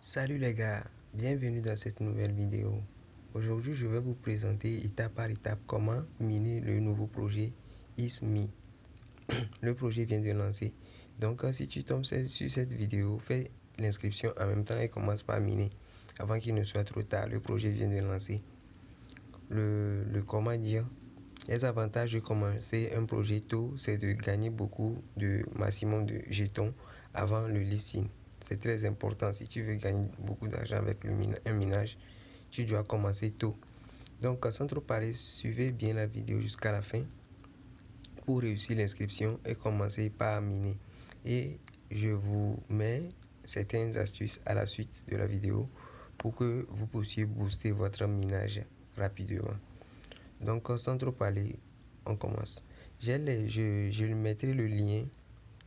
Salut les gars, bienvenue dans cette nouvelle vidéo. Aujourd'hui, je vais vous présenter étape par étape comment miner le nouveau projet ISME. Le projet vient de lancer. Donc, si tu tombes sur cette vidéo, fais l'inscription en même temps et commence par miner avant qu'il ne soit trop tard. Le projet vient de lancer. Comment dire, les avantages de commencer un projet tôt, c'est de gagner beaucoup de maximum de jetons avant le listing. C'est très important. Si tu veux gagner beaucoup d'argent avec un minage, tu dois commencer tôt. Donc, sans trop parler, suivez bien la vidéo jusqu'à la fin pour réussir l'inscription et commencer par miner. Et je vous mets certaines astuces à la suite de la vidéo pour que vous puissiez booster votre minage rapidement. Donc, sans trop parler, on commence. Je mettrai le lien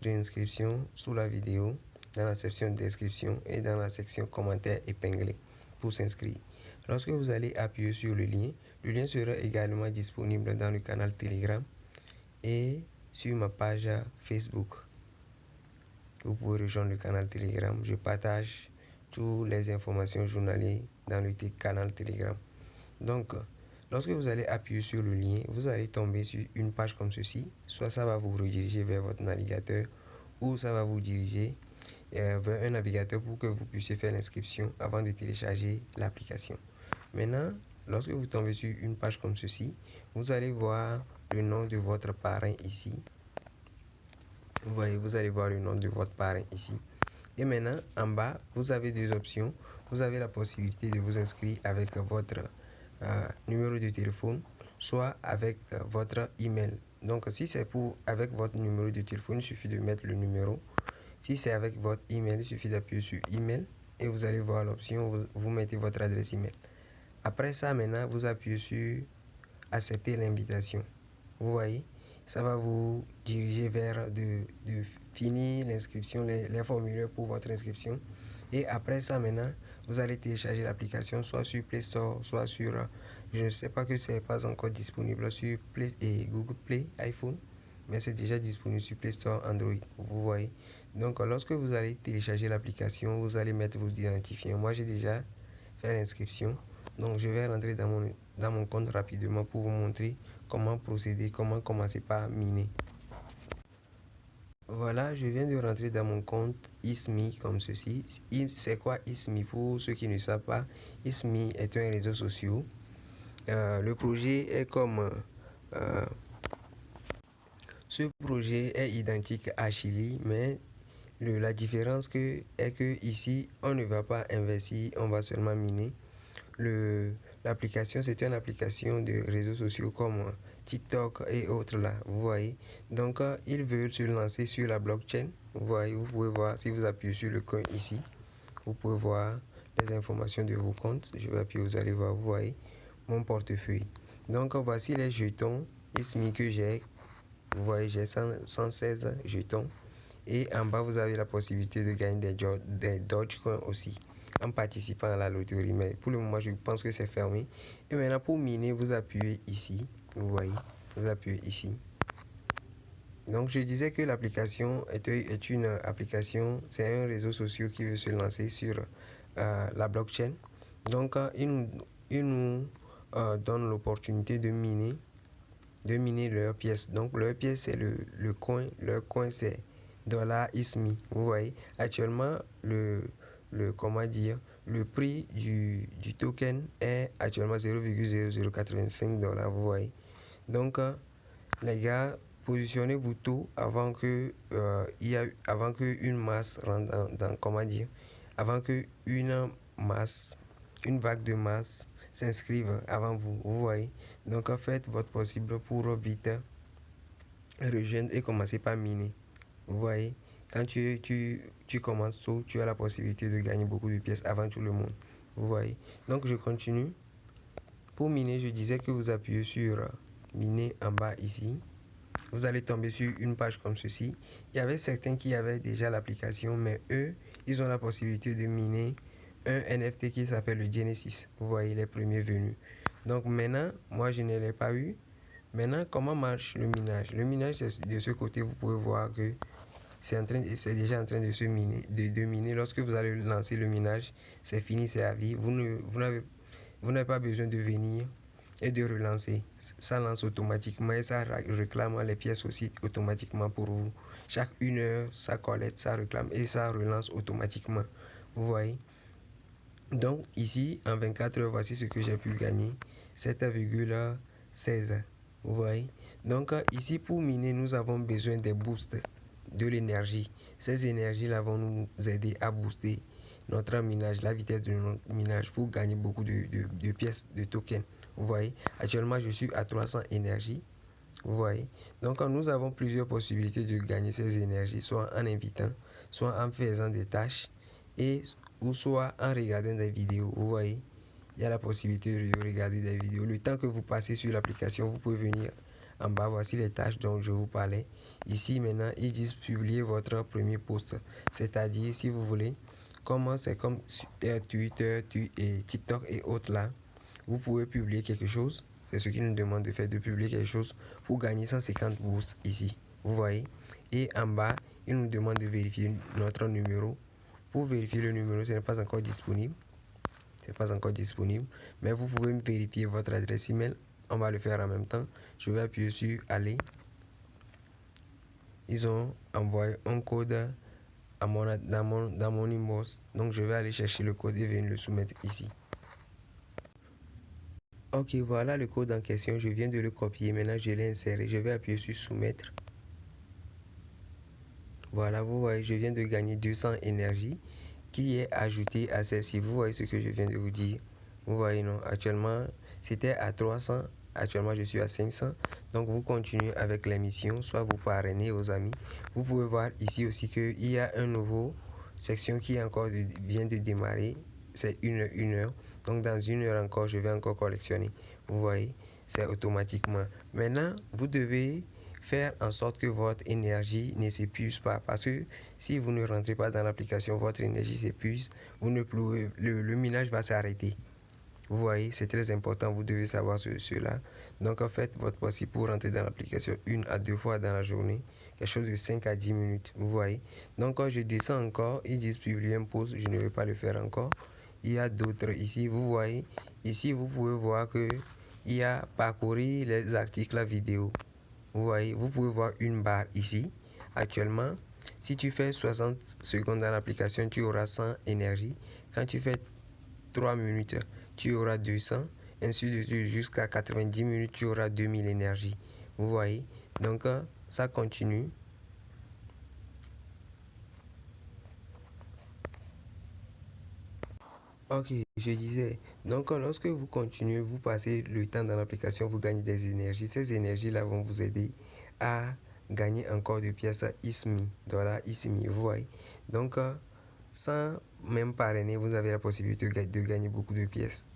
de l'inscription sous la vidéo, dans la section description et dans la section commentaires épinglés pour s'inscrire. Lorsque vous allez appuyer sur le lien sera également disponible dans le canal Telegram et sur ma page Facebook. Vous pouvez rejoindre le canal Telegram. Je partage toutes les informations journalières dans le canal Telegram. Donc, lorsque vous allez appuyer sur le lien, vous allez tomber sur une page comme ceci. Soit ça va vous rediriger vers votre navigateur ou ça va vous diriger vers un navigateur pour que vous puissiez faire l'inscription avant de télécharger l'application. Maintenant, lorsque vous tombez sur une page comme ceci, vous allez voir le nom de votre parrain ici. Vous voyez, vous allez voir le nom de votre parrain ici. Et maintenant, en bas, vous avez deux options. Vous avez la possibilité de vous inscrire avec votre numéro de téléphone, soit avec votre email. Donc, si c'est avec votre numéro de téléphone, il suffit de mettre le numéro. Si c'est avec votre email, il suffit d'appuyer sur email et vous allez voir l'option, vous mettez votre adresse email. Après ça, maintenant, vous appuyez sur accepter l'invitation. Vous voyez, ça va vous diriger vers de finir l'inscription, les formulaires pour votre inscription. Et après ça, maintenant, vous allez télécharger l'application soit sur Play Store, soit sur, je ne sais pas que c'est pas encore disponible sur Google Play iPhone, mais c'est déjà disponible sur Play Store Android. Vous voyez. Donc, lorsque vous allez télécharger l'application, vous allez mettre vos identifiants. Moi, j'ai déjà fait l'inscription. Donc, je vais rentrer dans mon compte rapidement pour vous montrer comment procéder, comment commencer par miner. Voilà, je viens de rentrer dans mon compte ISME comme ceci. C'est quoi ISME? Pour ceux qui ne savent pas, ISME est un réseau social. Le projet est comme... ce projet est identique à Chili, mais la différence est que ici, on ne va pas investir, on va seulement miner. L'application, c'est une application de réseaux sociaux comme TikTok et autres là, vous voyez. Donc, ils veulent se lancer sur la blockchain. Vous voyez, vous pouvez voir, si vous appuyez sur le coin ici, vous pouvez voir les informations de vos comptes. Je vais appuyer, vous allez voir, vous voyez, mon portefeuille. Donc, voici les jetons ISME que j'ai. Vous voyez, j'ai 116 jetons. Et en bas, vous avez la possibilité de gagner des Dogecoin aussi en participant à la loterie. Mais pour le moment, je pense que c'est fermé. Et maintenant, pour miner, vous appuyez ici. Vous voyez, vous appuyez ici. Donc, je disais que l'application est une application, c'est un réseau social qui veut se lancer sur la blockchain. Donc, il nous donne l'opportunité de miner leurs pièces. Donc, leur pièce, c'est le coin. Leur coin, c'est $ISME. Vous voyez, actuellement, comment dire, le prix du token est actuellement 0,0085 $. Vous voyez. Donc, les gars, positionnez-vous tôt avant que une masse rentre comment dire, avant que une vague de masse s'inscrive avant vous. Vous voyez. Donc, faites votre possible pour vite rejoindre et commencer par miner. Vous voyez, quand tu commences tôt, tu as la possibilité de gagner beaucoup de pièces avant tout le monde. Vous voyez. Donc, je continue. Pour miner, je disais que vous appuyez sur miner en bas ici. Vous allez tomber sur une page comme ceci. Il y avait certains qui avaient déjà l'application, mais eux, ils ont la possibilité de miner un NFT qui s'appelle le Genesis. Vous voyez, les premiers venus. Donc maintenant, moi, je ne l'ai pas eu. Maintenant, comment marche le minage? Le minage, c'est de ce côté, vous pouvez voir que c'est déjà en train de se miner, de miner. Lorsque vous allez lancer le minage, c'est fini, c'est à vie. Vous n'avez pas besoin de venir et de relancer. Ça lance automatiquement et ça réclame les pièces aussi automatiquement pour vous. Chaque 1 heure, ça collecte, ça réclame et ça relance automatiquement. Vous voyez? Donc ici, en 24 heures, voici ce que j'ai pu gagner. 7,16. Vous voyez? Donc ici, pour miner, nous avons besoin des boosts, de l'énergie. Ces énergies-là vont nous aider à booster notre minage, la vitesse de notre minage pour gagner beaucoup de pièces, de tokens. Vous voyez? Actuellement, je suis à 300 énergies. Vous voyez? Donc nous avons plusieurs possibilités de gagner ces énergies, soit en invitant, soit en faisant des tâches et ou soit en regardant des vidéos. Vous voyez, il y a la possibilité de regarder des vidéos. Le temps que vous passez sur l'application, vous pouvez venir en bas. Voici les tâches dont je vous parlais. Ici maintenant, ils disent publier votre premier post. C'est-à-dire, si vous voulez, comment c'est comme sur Twitter et TikTok et autres là, vous pouvez publier quelque chose. C'est ce qu'ils nous demandent de faire, de publier quelque chose pour gagner 150 bourses ici. Vous voyez. Et en bas, ils nous demandent de vérifier notre numéro. Pour vérifier le numéro, ce n'est pas encore disponible. C'est pas encore disponible. Mais vous pouvez vérifier votre adresse email. On va le faire en même temps. Je vais appuyer sur aller. Ils ont envoyé un code dans mon inbox. Donc je vais aller chercher le code et venir le soumettre ici. Ok, voilà le code en question. Je viens de le copier. Maintenant, je l'ai inséré. Je vais appuyer sur soumettre. Voilà, vous voyez, je viens de gagner 200 énergie qui est ajouté à celle-ci. Vous voyez ce que je viens de vous dire. Vous voyez, non? Actuellement, c'était à 300. Actuellement, je suis à 500. Donc, vous continuez avec les missions. Soit vous parrainez aux amis. Vous pouvez voir ici aussi qu'il y a un nouveau section qui vient de démarrer. C'est une heure. Donc, dans 1 heure encore, je vais encore collectionner. Vous voyez, c'est automatiquement. Maintenant, vous devez faire en sorte que votre énergie ne s'épuise pas. Parce que si vous ne rentrez pas dans l'application, votre énergie s'épuise. Vous ne pouvez, le minage va s'arrêter. Vous voyez, c'est très important, vous devez savoir cela. Donc, faites votre possible pour rentrer dans l'application 1 à 2 fois dans la journée. Quelque chose de 5 à 10 minutes, vous voyez. Donc, quand je descends encore, ils disent publier un post, je ne vais pas le faire encore. Il y a d'autres ici, vous voyez. Ici, vous pouvez voir que il y a parcourir les articles, la vidéo. Vous voyez, vous pouvez voir une barre ici. Actuellement, si tu fais 60 secondes dans l'application, tu auras 100 énergie. Quand tu fais 3 minutes, tu auras 200. Ainsi de suite, jusqu'à 90 minutes, tu auras 2000 énergie. Vous voyez, donc ça continue. Ok, je disais, donc lorsque vous continuez, vous passez le temps dans l'application, vous gagnez des énergies. Ces énergies-là vont vous aider à gagner encore de pièces ISMI. Voilà, ISMI, vous voyez. Donc, sans même parrainer, vous avez la possibilité de gagner beaucoup de pièces.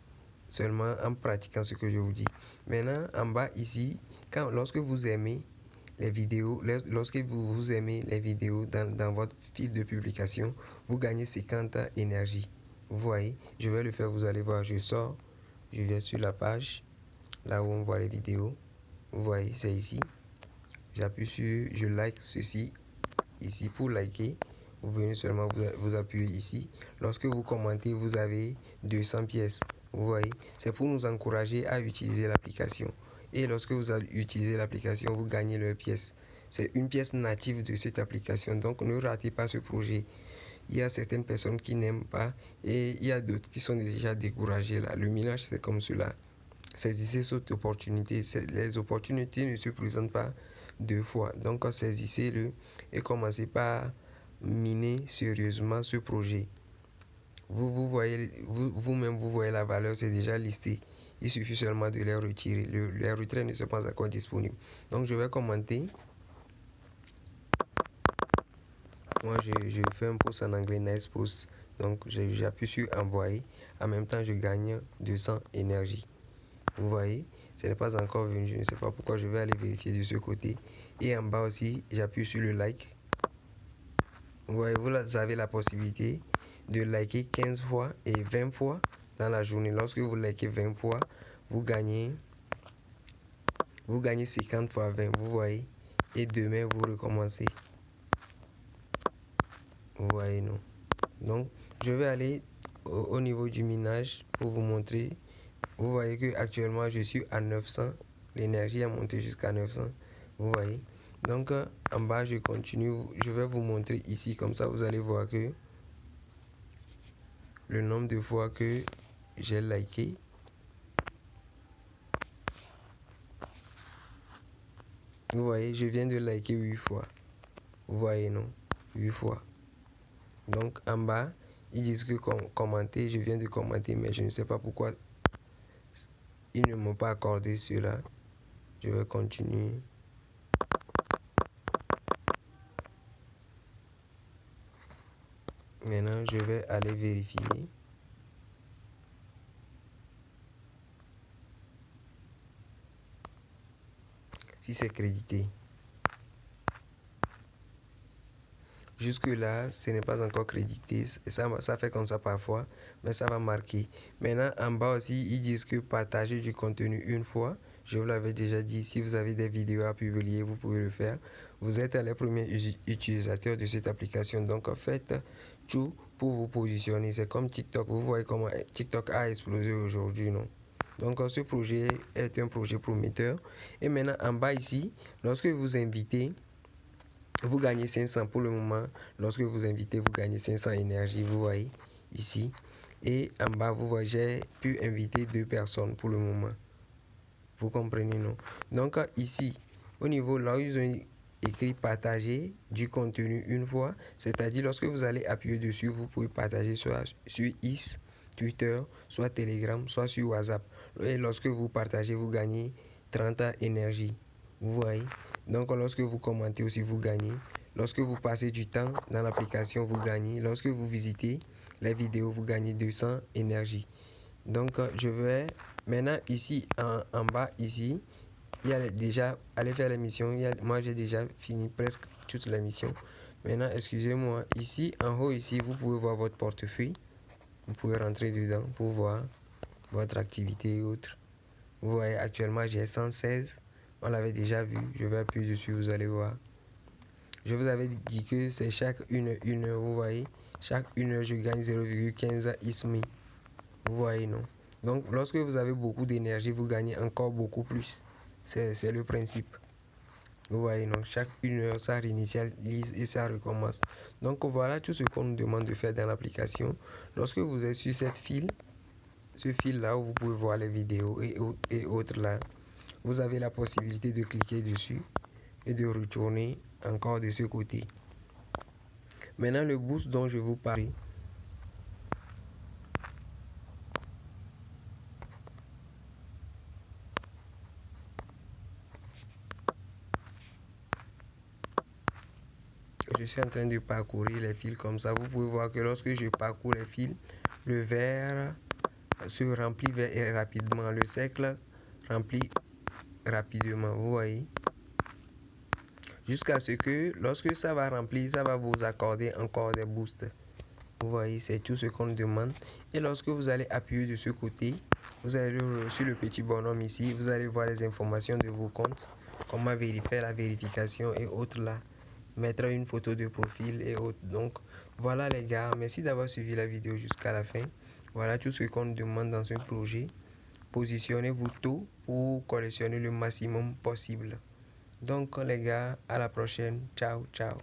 Seulement en pratiquant ce que je vous dis. Maintenant, en bas ici, lorsque vous aimez les vidéos, lorsque vous aimez les vidéos dans votre fil de publication, vous gagnez 50 énergie. Vous voyez, je vais le faire, vous allez voir, je sors, je viens sur la page, là où on voit les vidéos. Vous voyez, c'est ici. J'appuie sur, je like ceci, ici pour liker. Vous venez seulement vous appuyer ici. Lorsque vous commentez, vous avez 200 pièces. Vous voyez, c'est pour nous encourager à utiliser l'application. Et lorsque vous utilisez l'application, vous gagnez leurs pièces. C'est une pièce native de cette application. Donc, ne ratez pas ce projet. Il y a certaines personnes qui n'aiment pas et il y a d'autres qui sont déjà découragées là. Le minage, c'est comme cela. Saisissez cette opportunité. Les opportunités ne se présentent pas deux fois. Donc, saisissez-le et commencez par miner sérieusement ce projet. Vous voyez, vous-même, vous voyez la valeur, c'est déjà listé. Il suffit seulement de les retirer. Les retraits ne sont pas encore disponibles. Donc, je vais commenter. Moi, je fais un post en anglais, nice post. Donc, j'appuie sur envoyer. En même temps, je gagne 200 énergie. Vous voyez, ce n'est pas encore venu. Je ne sais pas pourquoi. Je vais aller vérifier de ce côté. Et en bas aussi, j'appuie sur le like. Vous voyez, vous avez la possibilité de liker 15 fois et 20 fois dans la journée. Lorsque vous likez 20 fois, vous gagnez 50 fois 20. Vous voyez. Et demain, vous recommencez. Vous voyez, non? Donc, je vais aller au niveau du minage pour vous montrer. Vous voyez que actuellement je suis à 900. L'énergie a monté jusqu'à 900. Vous voyez. Donc, en bas, je continue. Je vais vous montrer ici. Comme ça, vous allez voir que le nombre de fois que j'ai liké. Vous voyez, je viens de liker 8 fois. Vous voyez, non? 8 fois. Donc, en bas, ils disent que commenter. Je viens de commenter, mais je ne sais pas pourquoi ils ne m'ont pas accordé cela. Je vais continuer. Maintenant, je vais aller vérifier si c'est crédité. Jusque là, ce n'est pas encore crédité. Ça fait comme ça parfois, mais ça va marquer. Maintenant, en bas aussi, ils disent que partager du contenu une fois. Je vous l'avais déjà dit, si vous avez des vidéos à publier, vous pouvez le faire. Vous êtes les premiers utilisateurs de cette application. Donc, faites tout pour vous positionner. C'est comme TikTok. Vous voyez comment TikTok a explosé aujourd'hui, non? Donc, ce projet est un projet prometteur. Et maintenant, en bas ici, lorsque vous invitez, vous gagnez 500 pour le moment. Lorsque vous invitez, vous gagnez 500 énergie. Vous voyez ici. Et en bas, vous voyez, j'ai pu inviter 2 personnes pour le moment. Vous comprenez, non? Donc, ici, au niveau là où ils ont écrit partager du contenu une fois, c'est-à-dire lorsque vous allez appuyer dessus, vous pouvez partager soit sur X, Twitter, soit Telegram, soit sur WhatsApp. Et lorsque vous partagez, vous gagnez 30 énergie. Vous voyez? Donc, lorsque vous commentez aussi, vous gagnez. Lorsque vous passez du temps dans l'application, vous gagnez. Lorsque vous visitez les vidéos, vous gagnez 200 énergie. Donc, je vais maintenant ici, en bas, ici, il y a déjà, aller faire l'émission. Moi, j'ai déjà fini presque toute l'émission. Maintenant, excusez-moi, ici, en haut, ici, vous pouvez voir votre portefeuille. Vous pouvez rentrer dedans pour voir votre activité et autres. Vous voyez, actuellement, j'ai 116. On l'avait déjà vu. Je vais appuyer dessus, vous allez voir. Je vous avais dit que c'est chaque une heure, vous voyez. Chaque une heure, je gagne 0,15 ISMI. Vous voyez, non? Donc, lorsque vous avez beaucoup d'énergie, vous gagnez encore beaucoup plus. C'est le principe. Vous voyez, donc chaque une heure, ça réinitialise et ça recommence. Donc, voilà tout ce qu'on nous demande de faire dans l'application. Lorsque vous êtes sur cette file, ce fil-là où vous pouvez voir les vidéos et autres là, vous avez la possibilité de cliquer dessus et de retourner encore de ce côté. Maintenant, le boost dont je vous parle, je suis en train de parcourir les fils comme ça. Vous pouvez voir que lorsque je parcours les fils, le vert se remplit rapidement. Le cercle remplit rapidement. Vous voyez? Jusqu'à ce que lorsque ça va remplir, ça va vous accorder encore des boosts. Vous voyez, c'est tout ce qu'on demande. Et lorsque vous allez appuyer de ce côté, vous allez sur le petit bonhomme ici, vous allez voir les informations de vos comptes, comment vérifier la vérification et autres là. Mettre une photo de profil et autres. Donc voilà les gars, merci d'avoir suivi la vidéo jusqu'à la fin. Voilà tout ce qu'on demande dans ce projet. Positionnez-vous tôt pour collectionner le maximum possible. Donc les gars, à la prochaine. Ciao, ciao.